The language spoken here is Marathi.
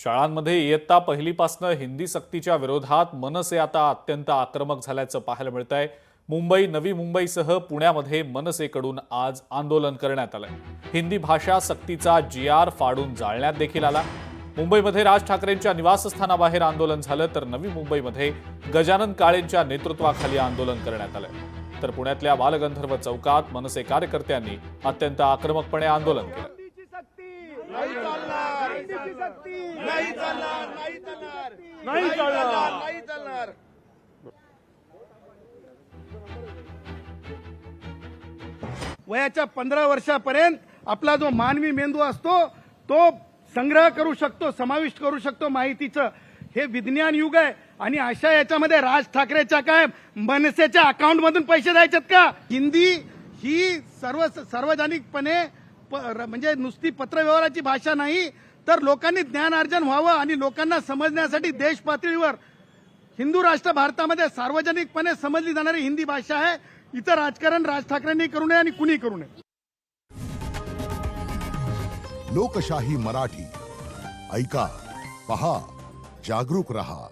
शाळांमध्ये इयत्ता पहिलीपासनं हिंदी सक्तीच्या विरोधात मनसे आता अत्यंत आक्रमक झाल्याचं पाहायला मिळतंय। मुंबई, नवी मुंबईसह पुण्यामध्ये मनसेकडून आज आंदोलन करण्यात आलंय। हिंदी भाषा सक्तीचा GR फाडून जाळण्यात देखील आला। मुंबईमध्ये राज ठाकरेंच्या निवासस्थानाबाहेर आंदोलन झालं, तर नवी मुंबईमध्ये गजानन काळेंच्या नेतृत्वाखाली आंदोलन करण्यात आलंय। तर पुण्यातल्या बालगंधर्व चौकात मनसे कार्यकर्त्यांनी अत्यंत आक्रमकपणे आंदोलन केलं। नहीं चालणार, नहीं चालणार, नहीं चालणार, नहीं चालणार, नहीं चालणार। वयाच्या 15 वर्षापर्यंत आपला जो मानवी मेंदू असतो तो संग्रह करू शकतो, समाविष्ट करू शकतो माहितीचं। हे विज्ञान युग आहे आणि अशा याच्यामध्ये राज ठाकरेच्या काय मनसेच्या अकाउंटमधून पैसे द्यायचेत का? हिंदी ही सार्वजनिकपणे म्हणजे नुसती पत्रव्यवहाराची भाषा नाही, तर लोकांनी ज्ञानार्जन व्हावं आणि लोकांना समजण्यासाठी देश पातळीवर हिंदू राष्ट्र भारतामध्ये सार्वजनिकपणे समजली जाणारी हिंदी भाषा आहे। इथं राजकारण राज ठाकरेंनी करू नये आणि कुणी करू नये। लोकशाही मराठी ऐका, पहा, जागरूक रहा।